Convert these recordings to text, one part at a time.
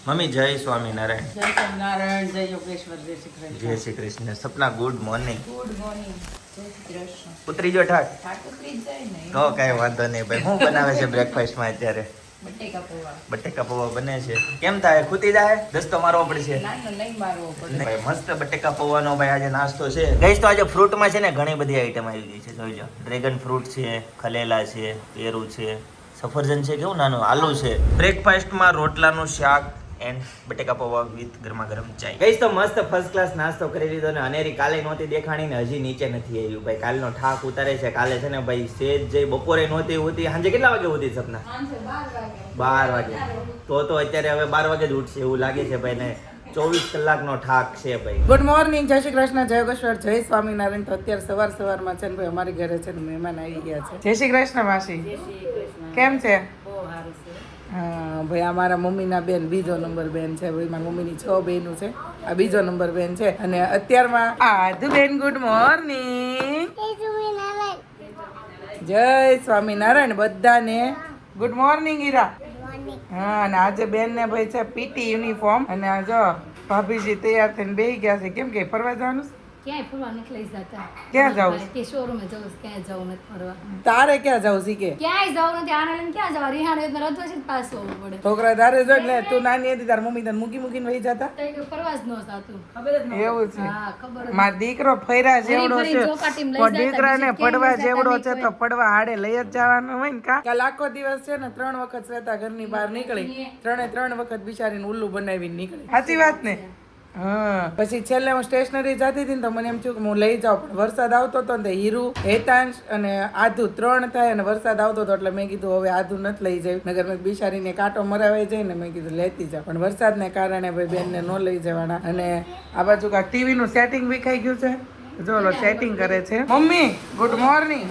Mummy જય સ્વામિનારાયણ. જય સ્વામિનારાયણ, જય યોગેશ્વર, જય શ્રી કૃષ્ણ. જય શ્રી કૃષ્ણ. સપના ગુડ મોર્નિંગ. ગુડ મોર્નિંગ, જય શ્રી કૃષ્ણ. ઉતરી જો ઠાક. ઠાક ઉતરી જ જાય ને. તો કઈ વાંધો નહીં ભાઈ. શું બનાવે છે બ્રેકફાસ્ટમાં અત્યારે? બટેકા પૌવા. બટેકા પૌવા બને છે. કેમ થાય? ખૂટી જાય? દસ્તો મારવો પડશે. નાનો નહીં મારવો પડે. ભાઈ મસ્ત બટેકા પૌવાનો ભાઈ આજે નાસ્તો છે. ગઈશ તો આજે ફ્રૂટમાં છે ને ઘણી બધી આઈટમ આવી ગઈ છે. જોઈ લો, ડ્રેગન ફ્રૂટ છે, ખલેલા છે, પેરું છે, સફરજન છે, કેવું નાનું આલુ છે. બ્રેકફાસ્ટમાં રોટલાનું શાક એન્ડ બટેકા પૌવા વિથ ગરમા ગરમ ચાય. ગઈશ તો મસ્ત ફર્સ્ટ ક્લાસ નાસ્તો કરી લીધો ને અનેરી કાલે નહોતી દેખાણી ને હજી નીચે નથી આવ્યું ભાઈ. કાલનો ઠાક ઉતારે છે. કાલે છે ને ભાઈ સેજ જઈ બપોરે નહોતી હોતી. સાંજે કેટલા વાગે હોતી સપના? 12 વાગે. તો અત્યારે હવે 12 વાગે જ ઉઠશે એવું લાગે છે ભાઈ ને. 24 કલાકનો ઠાક છે ભાઈ. ગુડ મોર્નિંગ, જય શ્રી કૃષ્ણ, જય યોગેશ્વર, જય સ્વામિનારાયણ. તો અત્યારે સવારમાં છે ને ભાઈ અમારી ઘરે છે ને મહેમાન આવી ગયા છે. જય શ્રી કૃષ્ણ માસી. કેમ છે? હા ભાઈ, અમારા મમ્મીના બેન બીજો નંબર બેન છે ભાઈ. મારા મમ્મીની 6 બહેનો છે, આ બીજો નંબર બેન છે. અને અત્યારમાં આદુ બેન ગુડ મોર્નિંગ. જય સ્વામિનારાયણ બધાને ગુડ મોર્નિંગ ઈરા. હા, અને આજે બેન ને ભાઈ છે પીટી યુનિફોર્મ. અને આ જો ભાભીજી તૈયાર થઈને બેસી ગયા છે. કેમ કે ફરવા જવાનું છે? ક્યાંય ફરવા નથી લઈ જતા. ક્યાં જાવ? કે શોરૂમે જવું છે, ક્યાંય જવું નથી ફરવા. તારે ક્યાં જાવ શીખે? ક્યાંય જવું નથી. આને લઈને ક્યાં જવા? રિહાને રધવા છે પાછું આવવું પડે. છોકરા તારે જો એટલે તું નાની હતી તાર મમ્મી તને મૂકીને વહી જતા. તો એ ફરવા જ ન જાતું. એવું છે. હા, ખબર જ મારો દીકરો ફર્યા જેવડો ફરી છે ચોપાટીમાં લઈ પણ જતા, દીકરાને બીજે પડવા ક્યાંય જેવડો જતા છે તો પડવા હાડે લઈ જ જવાનું હોય ને. કાલ આખો દિવસ છે ને 3 વખત શ્વેતા ઘરની બહાર નીકળી, 3 વખત બિચારીને ઉલ્લુ બનાવીને નીકળી. સાચી વાત ને? હા. પછી છેલ્લે હું સ્ટેશનરી જતી હતી ને તો મને એમ થયું કે હું લઈ જાઉં, પણ વરસાદ આવતો હતો ને તે હીરુ, હેતાંશ અને આધુ 3 થાય અને વરસાદ આવતો હતો એટલે મેં કીધું હવે આધુ નથી લઈ જાય. નગર મેં બિચારીને કાંટો મરાવાઈ જાય ને મેં કીધું લેતી જાઉં, પણ વરસાદને કારણે ભાઈ બેનને ન લઈ જવાના. અને આ બાજુ કાંઈક ટીવી નું સેટિંગ વિખાઈ ગયું છે. જો લો સેટિંગ કરે છે. Mummy good morning.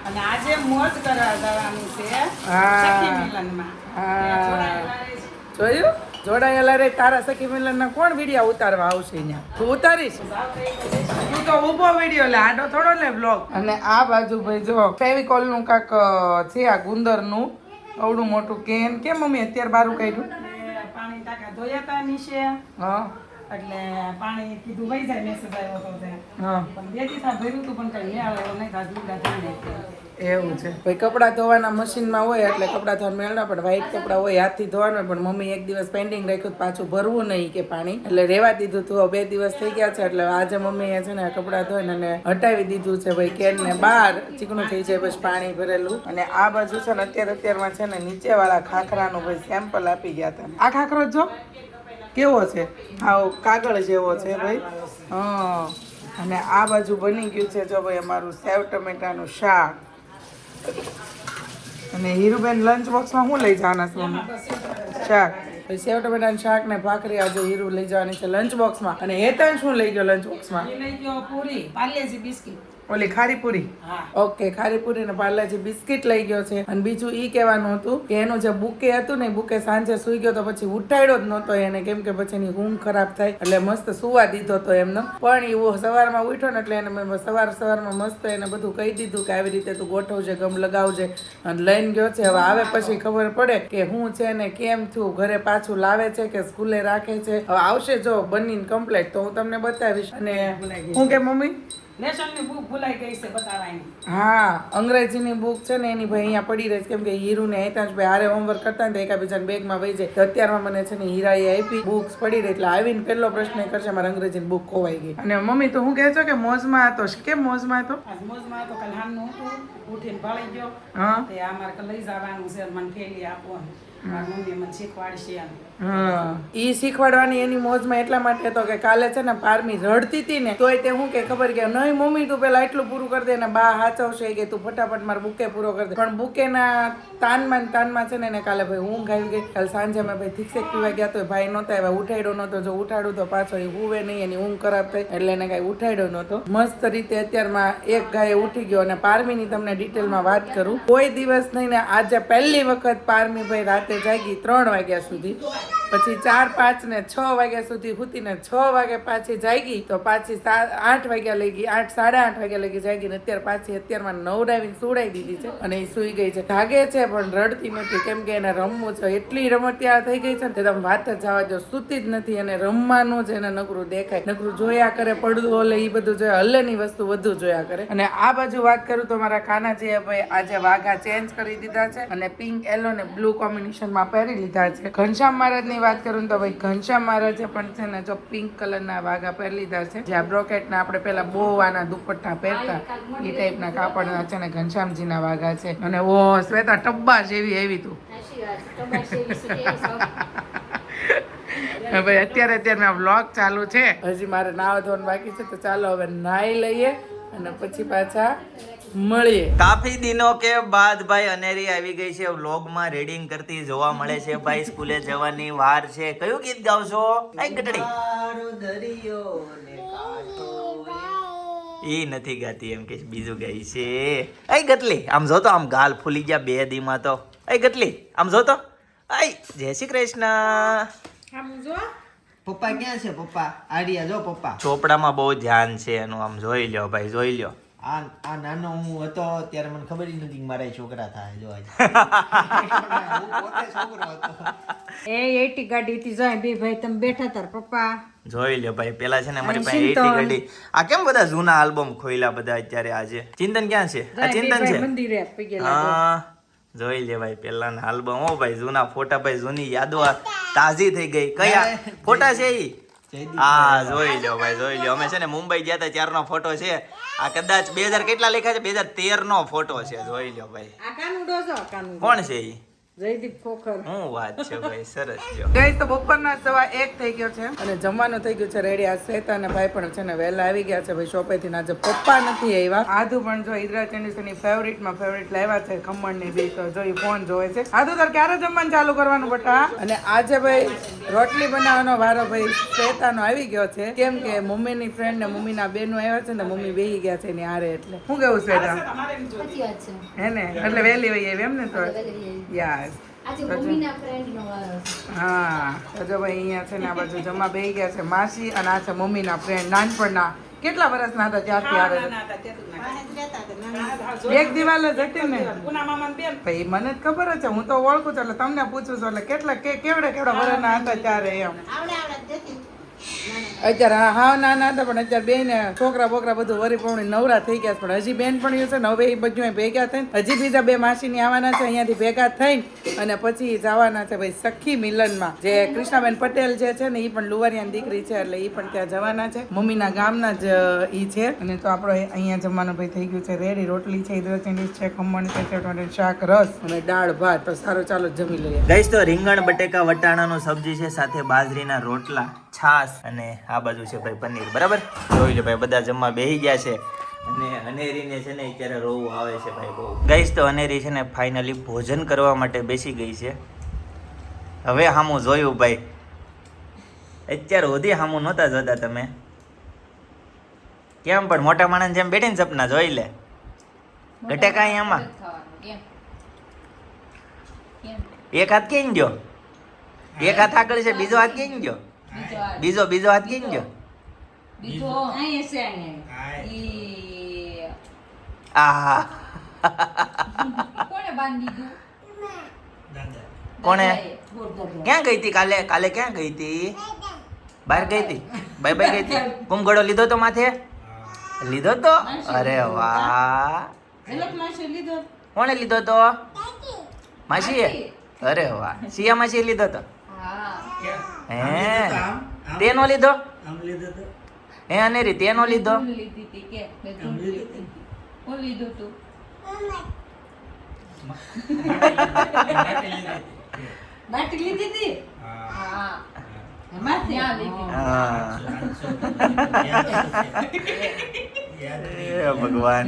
અને આજે મોજ કરવા જવાનું છે હા. સખી મિલનમાં. જોયું? જોડાયેલા રે. તારા સખી મિલનના કોણ વિડીયો ઉતારવા આવશે અહીંયા? તું ઉતારીશ? તું તો ઊભો વિડીયો લે, આડો થોડો લે બ્લોગ. અને આ બાજુ ભાઈ જો ફેવિકોલ નું કાક છે આ ગુંદર નું અવડું મોટું કેન. કેમ મમ્મી અત્યારે બારું કાઢ્યું? એટલે પાણી ટાંકા ધોયા તા નીચે, હા એટલે પાણી કીધું વહી જાય મેસેજ આવ્યો હતો તે. હા પણ 2 દિવસ ભર્યું હતું પણ કઈ મેળ આવ્યો નહીં. તાજ લુગડા ધોઈને એવું છે ભાઈ. કપડાં ધોવાના મશીનમાં હોય એટલે કપડાં ધોવા મેળના, પણ વ્હાઈટ કપડાં હોય હાથથી ધોવાના. પણ મમ્મી એક દિવસ પેન્ડિંગ રાખ્યું પાછું ભરવું નહીં કે પાણી, એટલે રેવા દીધું તું. 2 દિવસ થઈ ગયા છે એટલે આજે મમ્મીએ છે ને કપડાં ધોઈને અને હટાવી દીધું છે ભાઈ કેન ને બહાર. ચીકણું થઈ જાય પછી પાણી ભરેલું. અને આ બાજુ છે ને અત્યારમાં છે ને નીચેવાળા ખાખરાનું ભાઈ સેમ્પલ આપી ગયા હતા. આ ખાખરો જો કેવો છે, આવો કાગળ જેવો છે ભાઈ. હા. અને આ બાજુ બની ગયું છે જો ભાઈ અમારું સેવ ટમેટાનું શાક. અને હીરુબેન લંચ બોક્સમાં શું લઈ જવાના છે મમ્મી? શાક. પછી સેવ ટમેટાનું શાક ને ભાખરી આજે હીરુ લઈ જવાની છે લંચ બોક્સમાં. અને હેતન શું લઈ ગયો લંચ બોક્સમાં? એ લઈ ગયો પૂરી, પાર્લેજી બિસ્કિટ. ઓલી ખારી પૂરી. હા. ઓકે, ખારી પૂરી ને પાર્લેજી બિસ્કિટ લઈ ગયો છે. અને બીજું ઈ કહેવાનું હતું કે એનું જે બુકે હતું ને બુકે સાંજે સુઈ ગયો તો પછી ઉઠાડ્યો જ નહોતો એને, કેમ કે પછી એની ઊંઘ ખરાબ થાય એટલે મસ્ત સુવા દીધો તો એમનો. પણ એવો સવારમાં ઉઠ્યો ને એટલે એને મેં સવારમાં મસ્ત એને બધું કહી દીધું કે આવી રીતે તું ગોઠવજે, ગમ લગાવજે. અને લઈને ગયો છે. હવે આવે પછી ખબર પડે કે હું છે ને કેમ થયું, ઘરે પાછું લાવે છે કે સ્કૂલે રાખે છે. હવે આવશે જો બનીને કમ્પ્લીટ તો હું તમને બતાવીશ. અને હું કે મમ્મી લેસનની બુક ભૂલાઈ ગઈ છે બતાવવાની. હા, અંગ્રેજીની બુક છે ને એની ભાઈ અહીંયા પડી રહી છે, કેમ કે હીરુ ને હેતાંશ ભાઈ હારે હોમવર્ક કરતા ને એકાબીજાના બેગમાં વહી જાય. તો અત્યારમાં મને છે ને હીરાએ આપી બુક્સ પડી રહી એટલે આવીને પહેલો પ્રશ્ન એ કરશે મારા અંગ્રેજીની બુક ખોવાઈ ગઈ. અને મમ્મી તો હું કહે છો કે મોજમાં હતો? કેમ મોજમાં હતો? આજ મોજમાં તો કાલ હાનનું હતું, ઉઠીને ભાળી ગયો. હા તે અમારે લઈ જવાનું છે, મને થેલી આપો. મારી મમ્મી મને શીખવાડશે. હા, ઈ શીખવાડવાની એની મોજમાં એટલા માટે હતો કે કાલે છે ને પારમી રડતી હતી ને તોય તે હું કે ખબર કે નહીં મમ્મી તું પેલા એટલું પૂરું કરી દે ને બા હાચવશે કે તું ફટાફટ મારા બુકે પૂરો કરી દે. પણ બુકેના તાનમાં છે ને એને કાલે ભાઈ ઊંઘ આવી ગઈ. કાલે સાંજે અમે ભાઈ થીક્સેક પીવા ગયા તો ભાઈ નહોતા આવ્યા, ઉઠાડ્યો નહોતો. જો ઉઠાડું તો પાછો એ હુવે નહીં, એની ઊંઘ ખરાબ થઈ એટલે એને કાંઈ ઉઠાડ્યો નહોતો. મસ્ત રીતે અત્યારમાં એક ગાયે ઉઠી ગયો. અને પારમીની તમને ડિટેલમાં વાત કરું, કોઈ દિવસ નહીં ને આજે પહેલી વખત પારમી ભાઈ રાતે જાગી 3 વાગ્યા સુધી. પછી 4, 5 ને 6 વાગ્યા સુધી સૂતીને 6 વાગે પાછી જાગી તો પાછી 8 વાગ્યા લઈ ગઈ, 8, 8:30 વાગ્યા લગી જાગી ને અત્યારમાં નવડાવીને સુવડાવી દીધી છે અને એ સુઈ ગઈ છે. જાગે છે પણ રડતી નથી કેમ કે એને રમવું છે. એટલી રમતિયાળ થઈ ગઈ છે ને તમે વાત જ જવા દો, સૂતી જ નથી અને રમવાનું જ એને નકરું દેખાય, નકરું જોયા કરે, પડદું ઓલે એ બધું જોયા, હલ્લેની વસ્તુ વધુ જોયા કરે. અને આ બાજુ વાત કરું તો મારા કાનાજીએ ભાઈ આજે વાઘા ચેન્જ કરી દીધા છે અને પિંક, યલો ને બ્લુ કોમ્બિનેશનમાં પહેરી લીધા છે. ઘનશ્યામ મહારાજની વાત કરું તો ભાઈ ઘનશ્યામ મહારાજે પણ છે ને જો પિંક કલરના વાઘા પહેરી લીધા છે, જે આ બ્રોકેટના આપણે પેલા બોવાના દુપટ્ટા પહેરતા એ ટાઈપના કાપડના છે ને ઘનશ્યામજીના વાઘા છે. અને ઓ શ્વેતા ટબ્બા જેવી એવી તું ભાઈ અત્યારે મેં વ્લોગ ચાલુ છે, હજી મારે નાવા ધોવાનું બાકી છે તો ચાલો હવે નાઈ લઈએ અને પછી પાછા મળીએ. કાફી દિનો કે બાદ ભાઈ અનેરી આવી ગઈ છે, વ્લોગમાં રેડિંગ કરતી જોવા મળે છે. ભાઈ સ્કૂલે જવાની વાર છે. કયું ગીત ગાવશો? આઈ ગટડી ઈ નથી ગાતી એમ કે બીજું ગાય છે. આઈ ગટલી આમ જો તો આમ ગાલ ફૂલી ગયા 2 દીમાં તો. આઈ ગટલી આમ જો તો. આઈ જય શ્રી કૃષ્ણ. પપ્પા ક્યાં છે? પપ્પા આડિયા જો પપ્પા ચોપડામાં બહુ ધ્યાન છે એનું, આમ જોઈ લ્યો ભાઈ, જોઈ લ્યો. આ નાનો હું હતો ત્યારે મને ખબર જ નથી કે મારા છોકરા થાય. જો આજે હું પોતે છોકરો હતો. એ 80 ગાડી હતી જાય બે ભાઈ તમે બેઠા તાર પપ્પા જોઈ લ્યો ભાઈ. પેલા છે ને અમારી પાસે 80 ગાડી. આ કેમ બધા જૂના આલ્બમ ખોઈલા બધા અત્યારે આજે? ચિંતન ક્યાં છે? આ ચિંતન છે. મંદિરે પગે લાગે હા જોઈ લે ભાઈ પેલાના આલ્બમ. હો ભાઈ જૂના ફોટા ભાઈ, જૂની યાદો તાજી થઈ ગઈ. કયા ફોટા છે ઈ? હા જોઈ લો ભાઈ, જોઈ લો. અમે છે ને મુંબઈ ગયા હતા ત્યારનો ફોટો છે. આ કદાચ 2000 કેટલા લખ્યા છે? 2013 નો ફોટો છે. જોઈ લો ભાઈ. આ કાનુડો છો કાનુડો કોણ છે ઈ? જયદીપ ખોખર. હું વાત છે ભાઈ, સરસ લ્યો. ગઈ તો બપોરના 1:15 થઈ ગયો છે અને જમવાનું થઈ ગયું છે રેડી. આ શ્વેતા અને ભાઈ પણ છે ને વહેલા આવી ગયા છે ભાઈ શોપેથી. આજે પપ્પા નથી આવ્યા. આધુ પણ જો ઈદરા ચંડીસની ફેવરિટમાં ફેવરિટ લાવ્યા છે ખમણની બી, તો જો ઈ ફોન જોવે છે. આધુ તાર ક્યારે જમવાનું ચાલુ કરવાનું બટા? અને આજે ભાઈ રોટલી બનાવવાનો વારો ભાઈ શ્વેતાનો આવી ગયો છે કેમ કે મમ્મીની ફ્રેન્ડ ને મમ્મીના બેનો આવ્યા છે ને મમ્મી બેહી ગયા છે એની હારે. એટલે શું કેવું શ્વેતા? સાચી વાત છે. હે ને એટલે વહેલી વહી આવી એમ ને? તો યાર આજે મમ્મીના ફ્રેન્ડનો વારો છે. હા તો જો ભાઈ અહીંયા છે ને આ બાજુ જમવા બેહી ગયા છે માસી અને આ છે મમ્મીના ફ્રેન્ડ નાનપણના. કેટલા વર્ષના હતા ત્યારથી આવે છે? એક દિવાલ જ હતી ને ભાઈ, મને જ ખબર જ છે, હું તો ઓળખું છું એટલે તમને પૂછું છું. એટલે કેટલા કેવડા વર્ષના હતા ત્યારે એમ? અત્યારે હા નાના હતા પણ અત્યારે બેન છોકરા બોકરા બધું વરી પૌણી નવરા થઈ ગયા છે. પણ હજી બેન પણ છે ને હવે એ બધું ભેગા થઈને હજી બીજા 2 માસીની આવવાના છે અહીંયાથી ભેગા થઈને અને પછી જવાના છે ભાઈ સખી મિલનમાં. જે કૃષ્ણાબેન પટેલ જે છે ને એ પણ લુવારિયાની દીકરી છે એટલે એ પણ ત્યાં જવાના છે. મમ્મીના ગામના જ ઈ છે. અને તો આપણો અહીંયા જમવાનું ભાઈ થઈ ગયું છે રેડી. રોટલી છે, ઈદરા ચંડીસ છે, ખમણ છે, ચટણી, શાક, રસ અને દાળ ભાત. તો સારું ચાલો જમી લઈએ. ગાઈસ તો રીંગણ બટેકા વટાણાનું સબ્જી છે, સાથે બાજરીના રોટલા, છાસ અને આ બાજુ છે ભાઈ પનીર. બરાબર જોઈ લો ભાઈ બધા જમવા બેહી ગયા છે અને અનેરીને છે ને અત્યારે રોવું આવે છે ભાઈ બહુ. ગાઈસ તો અનેરી છે ને ફાઇનલી ભોજન કરવા માટે બેસી ગઈ છે. હવે હામું જોયું ભાઈ, અત્યારે સુધી હામું નહોતા જોતા તમે કેમ? પણ મોટા માણસ જેમ બેઠીને સપના જોઈ લે. ઘટે કાંઈ આમાં? એક હાથ ક્યાં ગયો? એક હાથ આગળ છે, બીજો હાથ ક્યાં ગયો? બીજો હાથ ક્યાં ગયો? બીજો અહીંયા છે અહીંયા ઈ આ કોણે બાંધી દીધું? કોણે? ક્યાં ગઈ હતી કાલે? કાલે ક્યાં ગઈ હતી? બહાર ગઈ હતી? બાય ગઈ હતી? કુંભગળો લીધો તો માથે? લીધો તો? અરે વાહ! ઝલક માસી લીધો? કોણે લીધો તો? માસીએ? અરે વાહ! સિયા માસી લીધો તો? હે તે નો લીધો? હે અનેરી તે નો લીધો? લીધી હતી કે મેં લીધી. કોણ લીધું તું? બાટી લીધી હતી? હા એમાં ત્યાં લીધી. હે ભગવાન.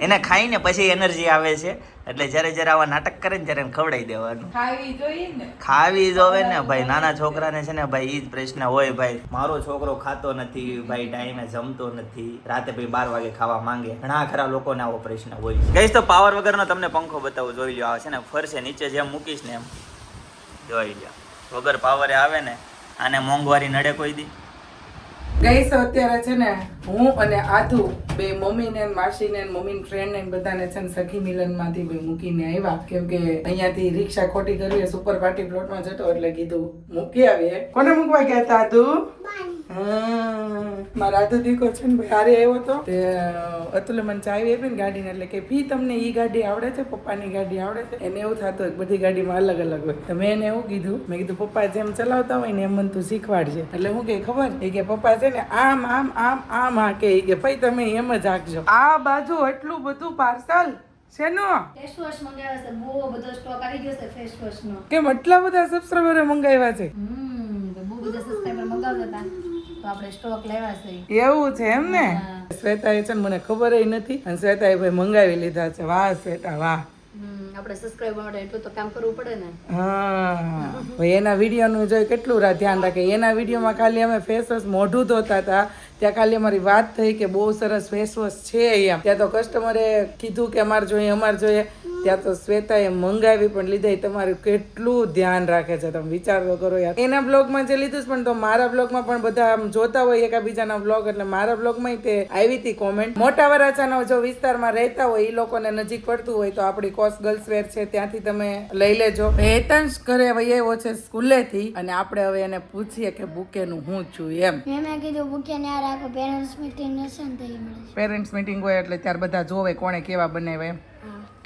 એને ખાઈને પછી એનર્જી આવે છે એટલે જ્યારે આવા નાટક કરે ને ત્યારે એને ખવડાવી દેવાનું. ખાવી જોઈએ ને. ખાવી જોવે ને ભાઈ. નાના છોકરાને છે ને ભાઈ ઈ જ પ્રશ્ન હોય ભાઈ. મારો છોકરો ખાતો નથી ભાઈ, ટાઈમે જમતો નથી, રાતે ભાઈ 12 વાગે ખાવા માંગે. ઘણા ખરા લોકોને આવો પ્રશ્ન હોય. ગઈશ તો પાવર વગરનો તમને પંખો બતાવું. જોઈ લો. આવે છે ને ફરશે નીચે જેમ મૂકીશ ને એમ જોઈ લો. વગર પાવરે આવે ને આને મોંઘવારી નડે કોઈ દી. ગઈ તો અત્યારે છે ને હું અને આધુ બે મમ્મીને ને માસીને ને મમ્મીની ફ્રેન્ડ ને બધાને છે ને સખી મિલનમાંથી બે મૂકીને આવ્યા કેમ કે અહીંયાથી રિક્ષા ખોટી કરવી સુપર પાર્ટી પ્લોટમાં જતો એટલે કીધું મૂકી આવીએ. કોને મૂકવા ગયા હતા આધુ? મારા આધુ દીકો છે ને ભાઈ હારે આવ્યો તો તે અતુલે મને ચાવી આપી ને ગાડીને એટલે કે ફી તમને ઈ ગાડી આવડે છે પપ્પાની ગાડી આવડે છે? એને એવું થતું કે બધી ગાડીમાં અલગ અલગ હોય તો મેં એને એવું કીધું મેં કીધું પપ્પા જેમ ચલાવતા હોય ને એમ મને તું શીખવાડજે. એટલે હું કે ખબર એ કે પપ્પા છે ને આમ આમ આમ આમ આ કે ભાઈ તમે એમ જ આખજો. આ બાજુ એટલું બધું પાર્સલ શેનો? ફેસ વોશ મંગાવ્યા છે, બહુ બધો સ્ટોક આવી ગયો છે ફેસ વોશ નો. કેમ આટલા બધા સબસ્ક્રાઇબરો મંગાવ્યા છે? તો બહુ બધા સબસ્ક્રાઇબર મંગાવતા હતા તો આપણે સ્ટોક લેવા છે. એવું છે એમ ને? શ્વેતાએ છે ને મને ખબર નથી અને શ્વેતાએ ભાઈ મંગાવી લીધા છે. વાહ શ્વેતા વાહ. આપણે સબસ્ક્રાઇબર માટે એટલું તો કામ કરવું પડે ને. હા ભાઈ એના વિડીયોનું જોઈ કેટલું ધ્યાન રાખે. એના વિડીયોમાં ખાલી અમે ફેસ વોશ મોઢું ધોતા હતા ત્યાં ખાલી અમારી વાત થઈ કે બહુ સરસ ફેસ વોશ છે એમ. ત્યાં તો કસ્ટમરે કીધું કે અમારે જોઈએ ત્યાં તો શ્વેતાએ મંગાવી પણ લીધા. તમારું કેટલું ધ્યાન રાખે છે તમે વિચાર તો કરો યાર. એના બ્લોગમાં જે લીધું પણ તો મારા બ્લોગમાં પણ બધા આમ જોતા હોય એકાબીજાના બ્લોગ એટલે મારા બ્લોગમાં તે આવી હતી કોમેન્ટ. મોટા વરાછાના જો વિસ્તારમાં રહેતા હોય એ લોકોને નજીક પડતું હોય તો આપણી કોસ ગર્લ્સ વેર છે ત્યાંથી તમે લઈ લેજો. હેતંશ ઘરે વૈયાવો છે સ્કૂલેથી અને આપણે હવે એને પૂછીએ કે બુકેનું હું છું એમ. મેં કીધું બુકે ને રાખો પેરેન્ટ્સ મીટિંગ હશે ને તો એ મળે. પેરેન્ટ્સ મીટિંગ હોય એટલે ત્યારે બધા જોવે કોણે કેવા બનાવ્યા એમ.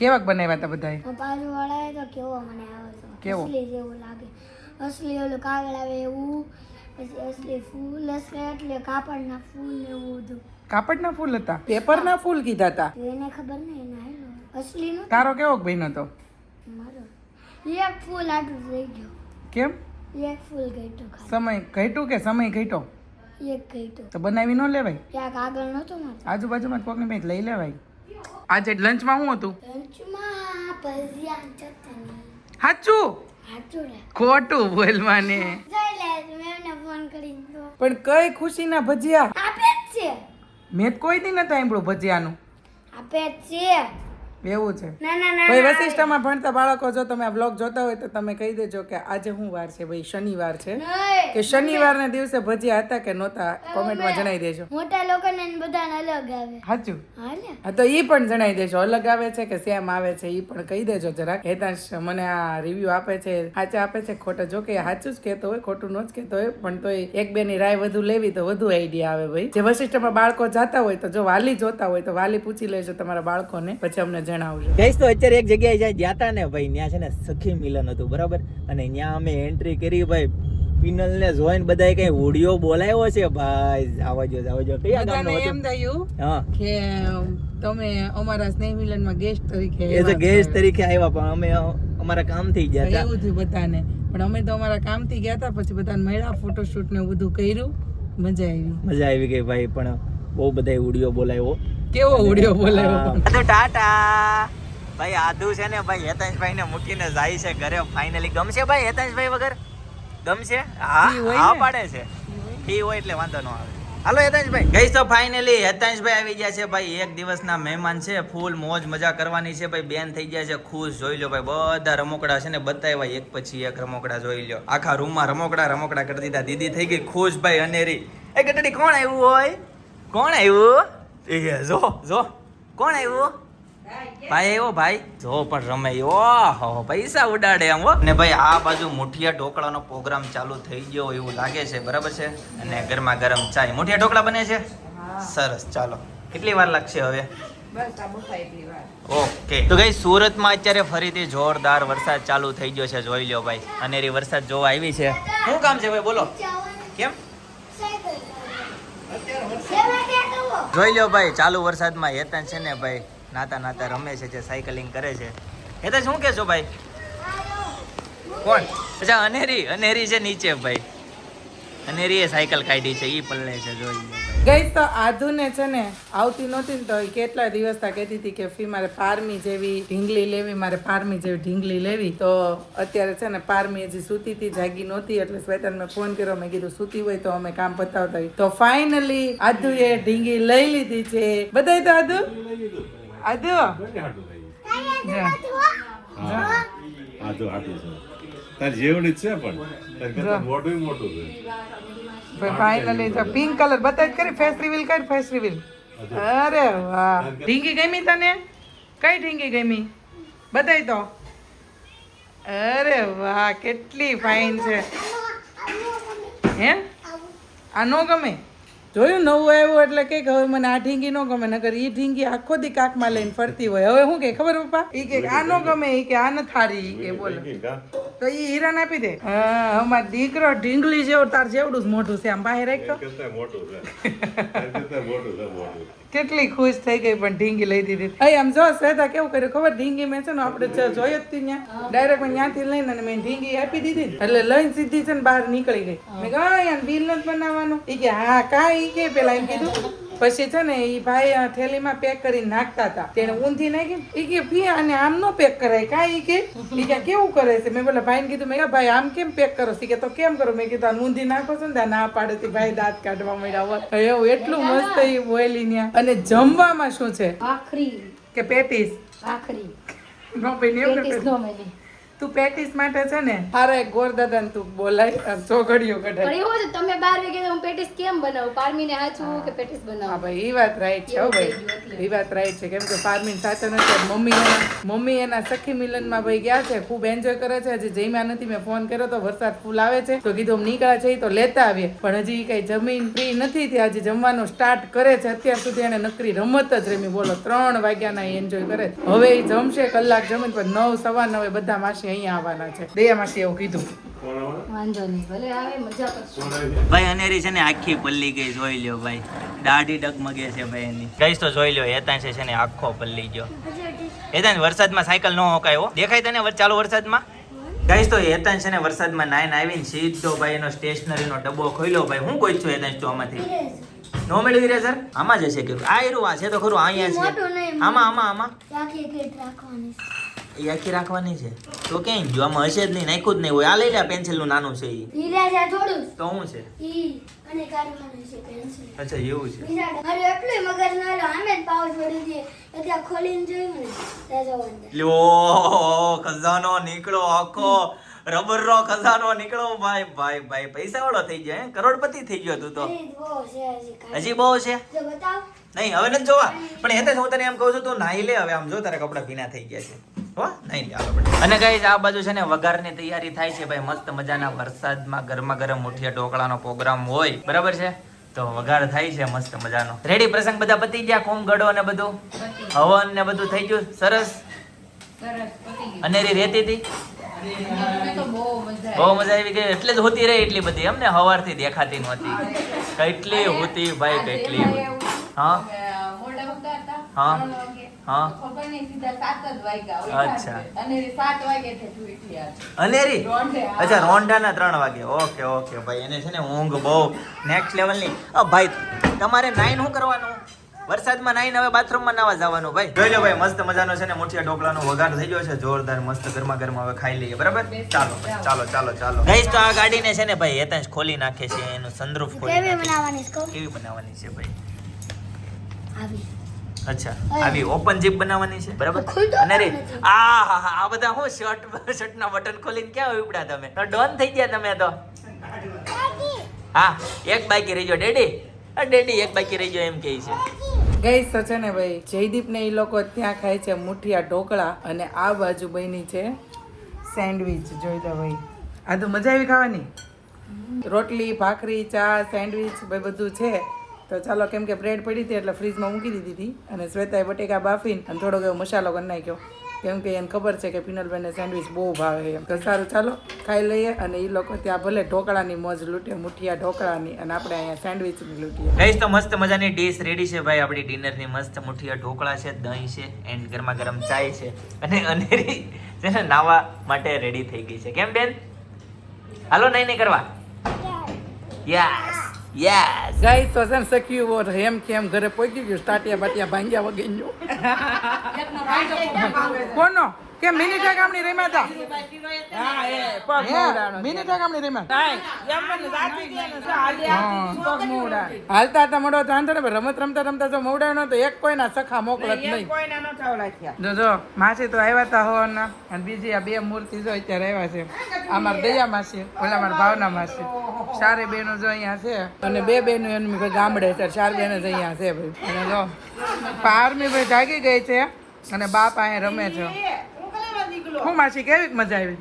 કેવાક બનાવ્યા હતા બધાએ? બાજુ વાળાએ તો કેવો મને આવે તો કેવો? અસલી જેવું લાગે. અસલી ઓલું કાગળ આવે એવું પછી અસલી ફૂલ હશે એટલે કાપડના ફૂલ ને એવું બધું. કાપડના ફૂલ હતા? પેપરના ફૂલ કીધા હતા? તો એને ખબર નહીં એના હેલો અસલી નું તારો કેવો બહેનો હતો? મારો એક ફૂલ આટલું થઈ ગયો. કેમ? એક ફૂલ ઘટ્યો ખાલી. સમય ઘટ્યું કે સમય ઘટ્યો? એક ઘટ્યો. તો બનાવી ન લેવાય? ત્યાં કાગળ નતો મારો. આજુબાજુમાં કોકની બેંક લઈ લેવાય. આજે લંચમાં શું હતું? લંચમાં ભજીયા ચટણી. સાચું? હાચું રે. ખોટું બોલવાને. જોઈ લે મેમને ફોન કરીને તો પણ કઈ ખુશીના ભજીયા? આપે જ છે. મેં તો કોઈ દી નતા સાંભળ્યું ભજીયાનું. આપે જ છે. એવું છે. ના ના ના ભાઈ વશિષ્ઠમાં ભણતા બાળકો જો તમે આ બ્લોગ જોતા હોય તો તમે કહી દેજો કે આજે શું વાર છે ભાઈ? શનિવાર છે નહીં. કે શનિવારના દિવસે ભજીયા હતા કે નહોતા? કોમેન્ટમાં જણાવી દેજો. મોટા લોકોને ને બધાને અલગ આવે. સાચું? હાલે. હા તો ઈ પણ જણાવી દેજો અલગ આવે છે કે સેમ આવે છે ઈ પણ કહી દેજો જરાક. હેતાંશ મને આ રિવ્યુ આપે છે સાચા આપે છે ખોટા? જો કે સાચું જ કહેતો હોય ખોટું ન જ કહેતો હોય પણ તોય એક બે ની રાય વધુ લેવી તો વધુ આઈડિયા આવે ભાઈ. જે વશિષ્ઠમાં બાળકો જાતા હોય તો જો વાલી જોતા હોય તો વાલી પૂછી લેજો તમારા બાળકોને પછી અમને જણાવજો. ગઈશ તો અત્યારે એક જગ્યાએ જ્યાં ગયા હતા ને ભાઈ ત્યાં છે ને સખી મિલન હતું બરાબર અને ત્યાં અમે એન્ટ્રી કરી ભાઈ પિનલ ને જોઈને બધાએ કઈ ઓડિયો બોલાવ્યો છે ભાઈ. આવજો કયા ગામનો બધાને એમ હતો? થયું હા કે તમે અમારા સ્નેહ મિલનમાં ગેસ્ટ તરીકે એઝ અ ગેસ્ટ તરીકે આવ્યા પણ અમે અમારા કામથી ગયા હતા. એવું થયું બધાને પણ અમે તો અમારા કામથી ગયા હતા પછી બધાને મળ્યા ફોટોશૂટ ને બધું કર્યું મજા આવી ગઈ ભાઈ પણ બહુ બધા ઓડિયો બોલાવ્યો. કેવો ઓડિયો બોલાવ્યો આદુ ટાટા ભાઈ. આદુ છે ને ભાઈ હેતાંશભાઈ ને મૂકીને જાય છે ઘરે ફાઇનલી. ગમશે ભાઈ હેતાંશભાઈ વગર? ગમશે? હા ઈ હોય હા ને. પાડે છે. ફી હોય એટલે વાંધો ન આવે. હાલો હેતાંશભાઈ. ગઈ તો ફાઇનલી હેતાંશભાઈ આવી ગયા છે ભાઈ. એક દિવસના મહેમાન છે. ફૂલ મોજ મજા કરવાની છે ભાઈ. બેન થઈ ગયા છે ખુશ. જોઈ લો ભાઈ બધા રમકડા છે ને બતાવ્યા એક પછી એક રમકડા જોઈ લો. આખા રૂમમાં રમકડા કરી દીધા. દીદી થઈ ગઈ ખુશ ભાઈ અનેરી. એ ગટડી કોણ આવ્યું હોય? કોણ આવ્યું? એ જો કોણ આવ્યું? ભાઈ એવો ભાઈ જો પણ રમે ઓહો પૈસા ઉડાડે આમ હો. ને ભાઈ આ બાજુ મુઠિયા ઢોકળાનો પ્રોગ્રામ ચાલુ થઈ ગયો એવું લાગે છે બરાબર છે. અને ગરમા ગરમ ચાય. મુઠિયા ઢોકળા બને છે સરસ. ચાલો કેટલી વાર લાગશે હવે? બસ આ બફા એટલી વાર. ઓકે તો ગઈ સુરતમાં અત્યારે ફરીથી જોરદાર વરસાદ ચાલુ થઈ ગયો છે. જોઈ લો ભાઈ અનેરી વરસાદ જોવા આવી છે. શું કામ છે ભાઈ બોલો? કેમ? જોઈ લો ભાઈ ચાલુ વરસાદમાં હેતન છે ને ભાઈ નાતા રમે છે જે સાયકલિંગ કરે છે. હેતન શું કહેશો ભાઈ? કોણ? અચ્છા અનેરી છે નીચે ભાઈ. અનેરીએ સાયકલ કાઢી છે ઈ પલ્લે છે. જોઈ લો ભાઈ. ગઈ તો આધુને છે ને આવતી નહોતી ને તો કેટલા દિવસ તા કહેતી હતી કે ફી મારે પારમી જેવી ઢીંગલી લેવી તો અત્યારે છે ને પારમી હજી સૂતી હતી જાગી નહોતી એટલે શ્વેતાને મેં ફોન કર્યો. મેં કીધું સૂતી હોય તો અમે કામ પતાવતા હોય તો ફાઇનલી આધુએ ઢીંગી લઈ લીધી છે. બધાય તો આધુ તાર જેવડી જ છે પણ તાર કરતાં મોટું મોટું છે. ફાઇનલી તો પિંક કલર બતાવી કરી ફેસ રિવીલ કરી ફેસ રિવીલ. અરે વાહ ઢીંગી ગમી તને? કઈ ઢીંગી ગમી બતાવી તો. અરે વાહ કેટલી ફાઇન છે. હે આ નો ગમે? જોયું નવું આવ્યું એટલે કે હવે મને આ ઢીંગી નો ગમે, નકર ઈ ઢીંગી આખો દી કાકમાં લઈને ફરતી હોય. હવે શું કે ખબર પપ્પા? ઈ કે આ નો ગમે, ઈ કે આ ન થારી, ઈ કે બોલો તો ઈ હીરાન આપી દે. હા અમાર દીકરો ઢીંગલી જેવો તાર જેવડું જ મોઢું છે, આમ બહાર રાખ્યો. કરતાં મોટું છે તાર કરતાં મોટું છે મોટું. કેટલી ખુશ થઈ ગઈ પણ ઢીંગી લઈ દીધી. અહીં આમ જો શ્વેતા કેવું કર્યું ખબર? ઢીંગી મેં છે ને આપણે જોઈ જ હતી ત્યાં ડાયરેક્ટ મેં ત્યાંથી લઈને અને મેં ઢીંગી આપી દીધી ને. એટલે લઈને સીધી છે ને બહાર નીકળી ગઈ. મેં કહ્યું અહીંયા બિલ નથી બનાવવાનું. ઈ કે હા કાંઈ, ઈ કે પેલા એમ કીધું. પછી છે ને ઈ ભાઈ થેલીમાં પેક કરીને નાખતા હતા, તેને ઊંધી નાખી. ઈ કે ફી આને આમ નો પેક કરાય કાંઈ. ઈ કે કેવું કરે છે? મેં બોલા ભાઈને કીધું, મેં કહ્યું ભાઈ આમ કેમ પેક કરો? કે તો કેમ કરો? મેં કીધું આ ઊંધી નાખો છો ને ના પાડે તી. ભાઈ દાંત કાઢવા મળ્યા. એવું એટલું મસ્ત ઈ બોયલી ન્યા. અને જમવામાં શું છે ભાખરી કે પેટીસ? ભાખરી નો ભાઈ ને પેટીસ નો મેને તું પેટીસ માટે છે ને હારે ગોરદાદા ને તું બોલાય આમ ચોઘડિયો પણ કઢાય. એવું છે તમે 12 વાગે તો હું પેટીસ કેમ બનાવું? પારમીને હાચું કે પેટીસ હા બનાવું? ભાઈ ઈ વાત રાઈટ છે હો ભાઈ, ઈ વાત રાઈટ છે. કેમ કે પારમીન સાથે નથી. મમ્મી એના સખી મિલનમાં ભાઈ ગયા છે, ખૂબ એન્જોય કરે છે. હજી જમ્યા નથી. મેં ફોન કર્યો તો વરસાદ ફૂલ આવે છે તો કીધું નીકળ્યા છે તો લેતા આવીએ, પણ હજી કઈ જમીન ફ્રી નથી ત્યાં. હજી જમવાનું સ્ટાર્ટ કરે છે. અત્યાર સુધી એને નકરી રમત જ રમી. બોલો 3 વાગ્યાના એન્જોય કરે છે. હવે ઈ જમશે કલાક જમીન પર 9 સવા 9 બધા માસી અહીંયા આવવાના છે. દયા માસી એવું કીધું. વાંધો નહીં, ભલે આવે મજા કરશું. ભાઈ અનેરી છે ને આખી પલ્લી ગઈ, જોઈ લ્યો ભાઈ. દાઢી ડગમગે છે ભાઈ એની. ગઈશ તો જોઈ લ્યો, હેતાંશ છે ને આખો પલ્લી ગયો. હેતાંશ વરસાદમાં સાયકલ નો હોકાય હો. દેખાય તને ચાલુ વરસાદમાં? ગઈશ તો હેતાંશ છે ને વરસાદમાં નાઈને આવીને સીધો ભાઈ એનો સ્ટેશનરીનો ડબ્બો ખોલ્યો. ભાઈ હું કોઈ છું હેતાંશ તો આમાંથી નો મેળવી રહ્યા સર? આમાં જ હશે કે આ એરું આ છે તો ખરું અહીંયા છે. આમાં એ આખી રાખવાની છે તો ક્યાંય જો આમાં હશે જ નહીં, નાખ્યું જ નહીં હોય. આ લઈ લે પેન્સિલ નું નાનું છે ઈ તો શું છે? અચ્છા એવું છે. લ્યો ખજાનો નીકળો આખો રબર નો ખજાનો નીકળો. ભાઈ ભાઈ ભાઈ પૈસા વાળો થઈ ગયો, કરોડપતિ થઈ ગયો તું તો. હજી બહુ છે નહીં, હવે નથી જોવા. પણ એ તો હું તને એમ કહું છું તું નાહી લે હવે. આમ જો તારા કપડા ભીના થઈ ગયા છે. અને ગાઈસ આ બાજુ છે ને વઘારની તૈયારી થાય છે ભાઈ. મસ્ત મજાના વરસાદમાં ગરમા ગરમ મુઠિયા ઢોકળાનો પ્રોગ્રામ હોય, બરાબર છે? તો વઘાર થાય છે મસ્ત મજાનો. રેડી? પ્રસંગ બધા પતી ગયા, કોમ ગડો ને બધું, હવન ને બધું થઈ ગયું સરસ. અનેરી રહેતી હતી બહુ મજા આવી ગઈ. એટલે જ હોતી રહી એટલી બધી. એમને હવારથી દેખાતી નહોતી. કેટલી હોતી ભાઈ, કેટલી. હા હા હા અચ્છા અનેરી. અચ્છા રોંઢાના 3 વાગે. ઓકે ઓકે ભાઈ. એને છે ને ઊંઘ બહુ નેક્સ્ટ લેવલની. ભાઈ તમારે નાઈન શું કરવાનું? વરસાદમાં નાઈને હવે બાથરૂમમાં નાવા જવાનું ભાઈ. જોઈ લો ભાઈ મસ્ત મજાનો છે ને મુઠિયા ઢોકળાનો વઘાર થઈ ગયો છે જોરદાર. મસ્ત ગરમા ગરમા હવે ખાઈ લઈએ, બરાબર? ચાલો ચાલો ચાલો ચાલો. ગાઈસ તો આ ગાડીને છે ને ભાઈ હેતાંશ ખોલી નાખે છે, એનું સનરૂફ ખોલી નાખે. કેવી બનાવવાની છે ભાઈ? અચ્છા આવી ઓપન જીપ બનાવવાની છે, બરાબર? અને રે આ બધા હું શર્ટ ના બટન ખોલીને ક્યાં ઉપડ્યા તમે? તો ડોન થઈ ગયા તમે તો. હા એક બાકી રહી ગયો ડેડી. ડેડી એક બાકી રહી ગયો એમ કહે છે. ગઈ તો છે ને ભાઈ જયદીપ ને એ લોકો ત્યાં ખાય છે મુઠિયા ઢોકળા, અને આ બાજુ બની છે સેન્ડવીચ. જોઈ લો ભાઈ, આ તો મજા આવી ખાવાની. રોટલી ભાખરી ચા સેન્ડવીચ ભાઈ બધું છે. તો ચાલો, કેમ કે બ્રેડ પડી હતી એટલે ફ્રીજમાં મૂકી દીધી હતી, અને શ્વેતાએ બટેકા બાફીને અને થોડોક એવો મસાલો કરી નાખ્યો, કેમ કે એને ખબર છે કે પિનલબેનને સેન્ડવીચ બહુ ભાવે એમ. તો સારું ચાલો ખાઈ લઈએ. અને એ લોકો ત્યાં ભલે ઢોકળાની મોજ લૂંટે, મુઠિયા ઢોકળાની, અને આપણે અહીંયા સેન્ડવીચની લૂંટીએ. ગાઈસ તો મસ્ત મજાની ડીશ રેડી છે ભાઈ આપણી ડિનરની. મસ્ત મુઠિયા ઢોકળા છે, દહીં છે, એન્ડ ગરમા ગરમ ચાય છે, અને અનેરી છે ને નાવા માટે રેડી થઈ ગઈ છે. કેમ બેન? હાલો નહીં કરવા. યસ યસ ગાઈસ તો છે ને સખ્યું હેમ કેમ ઘરે પહોંચી ગયું. ટાટિયા બાટિયા ભાંગ્યા વગેરે કોનો કેમ મિની ઠાકામણી રમ્યા હતા? હા એ પગ મોવડાનો મિની ઠાકામણી રમ્યા. પગ મોવડા હાલતા હતા મોડો ચાંદ ને રમત રમતા રમતા જો મોવડાનો તો એક કોઈના સખા મોકલત નહીં. જો માસી તો આવ્યા હતા હોવાના અને બીજી આ બે મૂર્તિ જો અત્યારે આવ્યા છે. આ મારી દયા માસી, ઓલા મારા ભાવના માસી. ચારે બહેનો જો અહીંયા છે અને બે બહેનો એની ગામડે છે. ચાર બહેનો જ અહીંયા છે ભાઈ. અને જો આર્મી ભાઈ જાગી ગઈ છે અને બાપ અહીંયા રમે છે. હું માસી કેવી મજા આવી?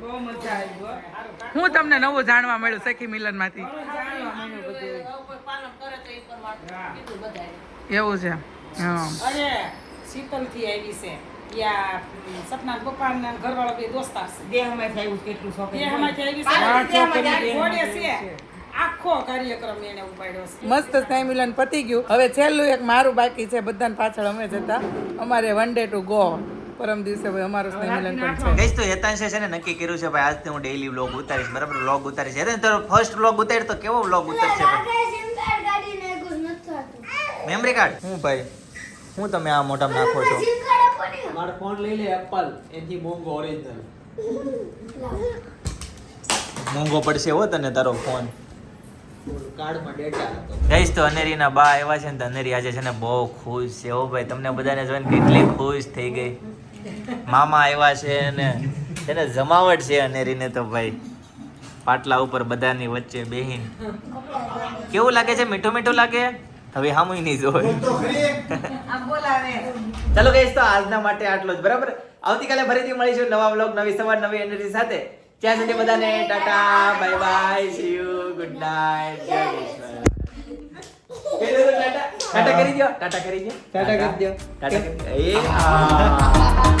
હું તમને નવું જાણવા મળ્યું સખી મિલન માંથી? એવું છે. હા અરે શીતલ થી આવી છે. યા સપના પપ્પા ને ઘરવાળો બે દોસ્તાર છે. દેહમાંથી આવ્યું કેટલું છોકરી. દેહમાંથી આવી છે. ઘોડે છે. આખો કાર્યક્રમ એને ઉપાડ્યો છે. મસ્ત સ્નેહ મિલન પતી ગયું. હવે છેલ્લું એક મારું બાકી છે. બધાને પાછળ અમે જતા અમારે વન ડે ટુ ગો. પરમ દિવસે ભાઈ અમારું સ્નેહ મિલન પણ છે. ગઈશ તો હેતાંશે છે ને નક્કી કર્યું છે ભાઈ આજથી હું ડેઈલી વ્લોગ ઉતારીશ. બરાબર વ્લોગ ઉતારીશ. હેતાંશ તારો ફર્સ્ટ વ્લોગ ઉતાર તો કેવો વ્લોગ ઉતારશે ભાઈ? મેમરી કાર્ડ હું ભાઈ હું તમે આ મોઢામાં નાખો છો? મારો ફોન લઈ લે એપલ એથી મોંઘો ઓરિજિનલ. મોંઘો પડશે હો તને તારો ફોન. કાર્ડમાં ડેટા હતો. ગઈશ તો અનેરીના બા આવ્યા છે ને તો અનેરી આજે છે ને બહુ ખુશ છે હો ભાઈ. તમને બધાને જોઈને કેટલી ખુશ થઈ ગઈ. મામા આવ્યા છે ને તેને જમાવટ છે અનેરીને તો ભાઈ પાટલા ઉપર બધાની વચ્ચે બેહીન. કેવું લાગે છે? મીઠું મીઠું લાગે? હવે હામુય નહીં જોવે. ચાલો ગઈશ તો આજના માટે આટલો જ. બરાબર આવતીકાલે ફરીથી મળીશું નવા વ્લોગ નવી સવાર નવી એનર્જી સાથે. ત્યાં સુધી બધાને Tata bye bye see you good night જય ટાટા કરી દો. ટાટા કરી દો. ટાટા કરી દો. ટાટા કરી દો.